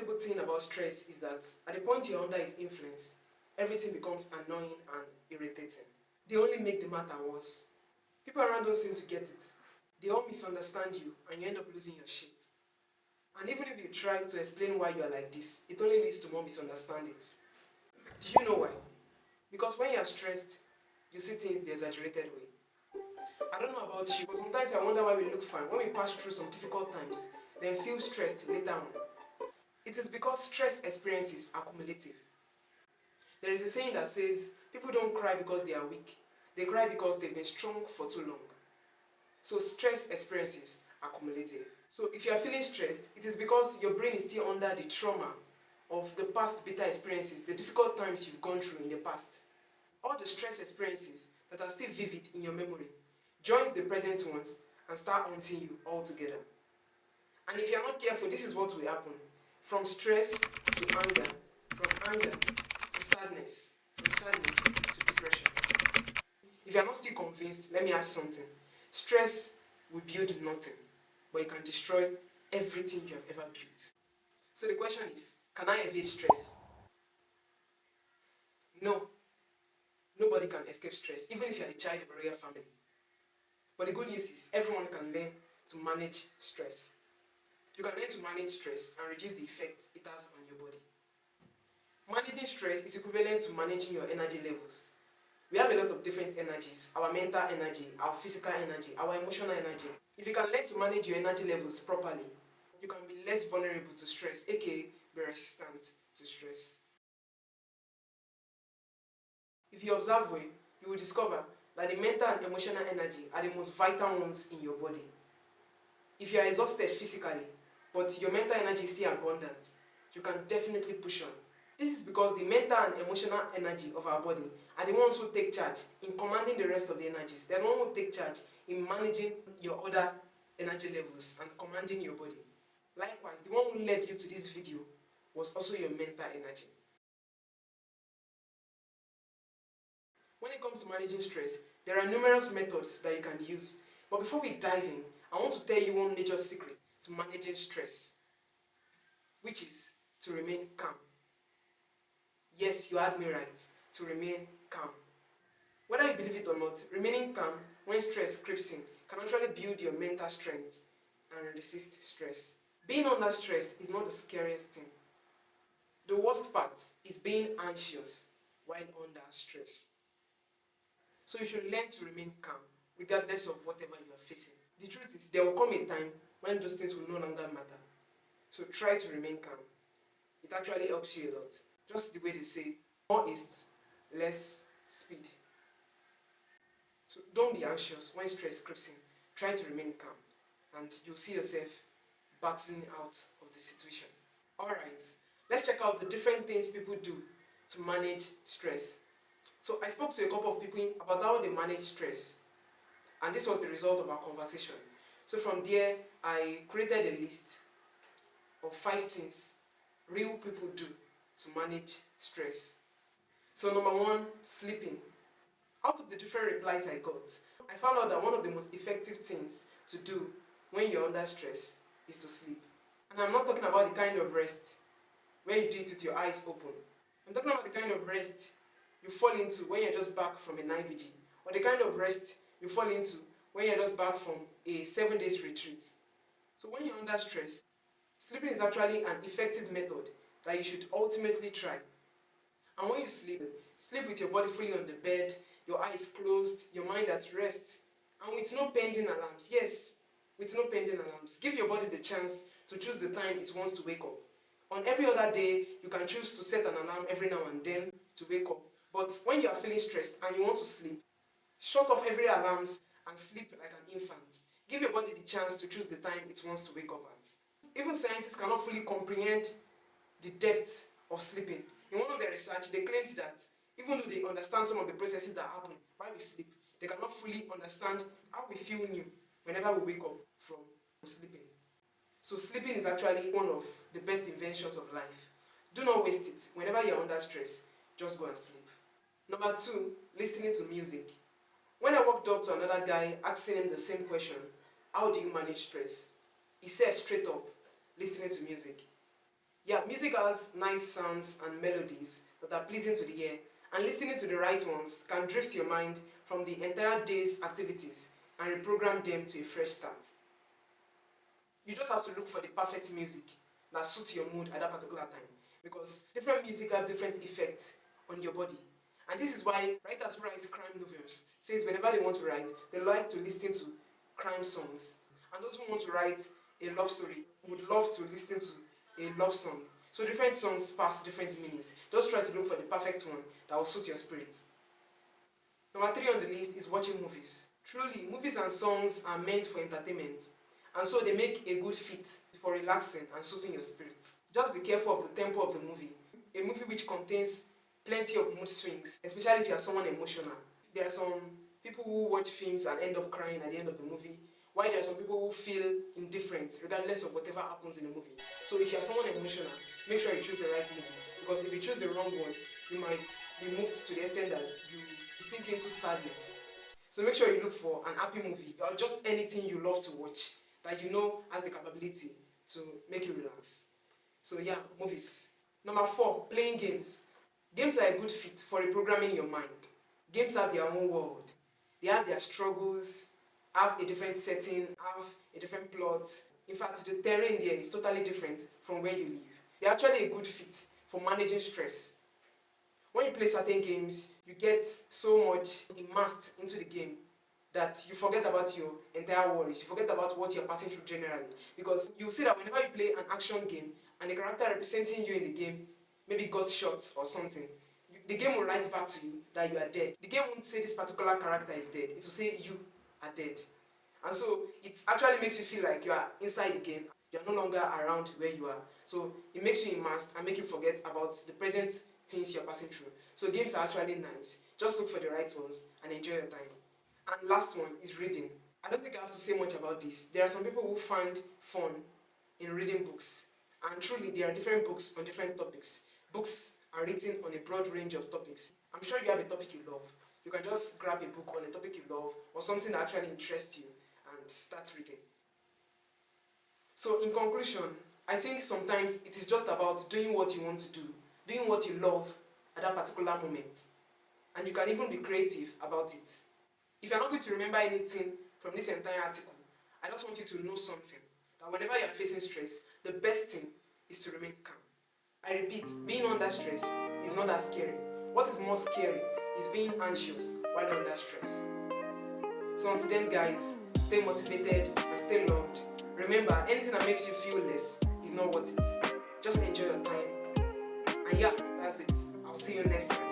unacceptable thing about stress is that at the point you're under its influence, everything becomes annoying and irritating. They only make the matter worse. People around don't seem to get it. They all misunderstand you and you end up losing your shit. And even if you try to explain why you are like this, it only leads to more misunderstandings. Do you know why? Because when you are stressed, you see things the exaggerated way. I don't know about you, but sometimes I wonder why we look fine when we pass through some difficult times, then feel stressed later on. It is because stress experiences are cumulative. There is a saying that says, people don't cry because they are weak. They cry because they've been strong for too long. So stress experiences are cumulative. So if you are feeling stressed, it is because your brain is still under the trauma of the past bitter experiences, the difficult times you've gone through in the past. All the stress experiences that are still vivid in your memory joins the present ones and start haunting you all together. And if you're not careful, this is what will happen. From stress to anger, from anger to sadness, from sadness to depression. If you're not still convinced, let me add something. Stress will build nothing, but it can destroy everything you have ever built. So the question is, can I evade stress? No. Nobody can escape stress, even if you're the child of a royal family. But the good news is, everyone can learn to manage stress. You can learn to manage stress and reduce the effect it has on your body. Managing stress is equivalent to managing your energy levels. We have a lot of different energies: our mental energy, our physical energy, our emotional energy. If you can learn to manage your energy levels properly, you can be less vulnerable to stress, aka be resistant to stress. If you observe well, you will discover that the mental and emotional energy are the most vital ones in your body. If you are exhausted physically, but your mental energy is still abundant, you can definitely push on. This is because the mental and emotional energy of our body are the ones who take charge in commanding the rest of the energies. They are the ones who take charge in managing your other energy levels and commanding your body. Likewise, the one who led you to this video was also your mental energy. When it comes to managing stress, there are numerous methods that you can use. But before we dive in, I want to tell you one major secret to managing stress, which is to remain calm. Yes, you heard me right, to remain calm. Whether you believe it or not, remaining calm when stress creeps in can actually build your mental strength and resist stress. Being under stress is not the scariest thing. The worst part is being anxious while under stress. So you should learn to remain calm, regardless of whatever you are facing. The truth is, there will come a time when those things will no longer matter. So try to remain calm. It actually helps you a lot. Just the way they say, more is less speed. So don't be anxious when stress creeps in. Try to remain calm, and you'll see yourself battling out of the situation. Alright, let's check out the different things people do to manage stress. So I spoke to a couple of people about how they manage stress, and this was the result of our conversation. So from there, I created a list of 5 things real people do to manage stress. So number 1, sleeping. Out of the different replies I got, I found out that one of the most effective things to do when you're under stress is to sleep. And I'm not talking about the kind of rest where you do it with your eyes open. I'm talking about the kind of rest you fall into when you're just back from a night vigil, or the kind of rest you fall into when you're just back from a 7 days retreat. So when you're under stress, sleeping is actually an effective method that you should ultimately try. And when you sleep, sleep with your body fully on the bed, your eyes closed, your mind at rest, and with no pending alarms. Yes, with no pending alarms. Give your body the chance to choose the time it wants to wake up. On every other day, you can choose to set an alarm every now and then to wake up. But when you are feeling stressed and you want to sleep, shut off every alarms and sleep like an infant. Give your body the chance to choose the time it wants to wake up at. Even scientists cannot fully comprehend the depth of sleeping. In one of their research, they claimed that even though they understand some of the processes that happen while we sleep, they cannot fully understand how we feel new whenever we wake up from sleeping. So sleeping is actually one of the best inventions of life. Do not waste it. Whenever you're under stress, just go and sleep. Number 2, listening to music. When I walked up to another guy asking him the same question, how do you manage stress? He said straight up, listening to music. Yeah, music has nice sounds and melodies that are pleasing to the ear, and listening to the right ones can drift your mind from the entire day's activities and reprogram them to a fresh start. You just have to look for the perfect music that suits your mood at that particular time, because different music have different effects on your body. And this is why writers who write crime novels says whenever they want to write, they like to listen to crime songs. And those who want to write a love story would love to listen to a love song. So different songs pass different meanings. Just try to look for the perfect one that will suit your spirit. Number 3 on the list is watching movies. Truly, movies and songs are meant for entertainment, and so they make a good fit for relaxing and soothing your spirit. Just be careful of the tempo of the movie. A movie which contains plenty of mood swings, especially if you are someone emotional. There are some people who watch films and end up crying at the end of the movie, while there are some people who feel indifferent regardless of whatever happens in the movie. So if you are someone emotional, make sure you choose the right movie, because if you choose the wrong one, you might be moved to the extent that you sink into sadness. So make sure you look for an happy movie or just anything you love to watch that you know has the capability to make you relax. So yeah, movies. Number 4, playing games. Games are a good fit for reprogramming your mind. Games have their own world. They have their struggles, have a different setting, have a different plot. In fact, the terrain there is totally different from where you live. They're actually a good fit for managing stress. When you play certain games, you get so much immersed into the game that you forget about your entire worries. You forget about what you're passing through generally. Because you see that whenever you play an action game and the character representing you in the game maybe got shot or something, the game will write back to you that you are dead. The game won't say this particular character is dead. It will say you are dead. And so it actually makes you feel like you are inside the game. You are no longer around where you are. So it makes you immersed and make you forget about the present things you're passing through. So games are actually nice. Just look for the right ones and enjoy your time. And last one is reading. I don't think I have to say much about this. There are some people who find fun in reading books. And truly, there are different books on different topics. Books are written on a broad range of topics. I'm sure you have a topic you love. You can just grab a book on a topic you love or something that actually interests you and start reading. So in conclusion, I think sometimes it is just about doing what you want to do, doing what you love at that particular moment. And you can even be creative about it. If you're not going to remember anything from this entire article, I just want you to know something. That whenever you're facing stress, the best thing is to remain calm. I repeat, being under stress is not that scary. What is more scary is being anxious while under stress. So until then guys, stay motivated and stay loved. Remember, anything that makes you feel less is not worth it. Just enjoy your time. And yeah, that's it. I'll see you next time.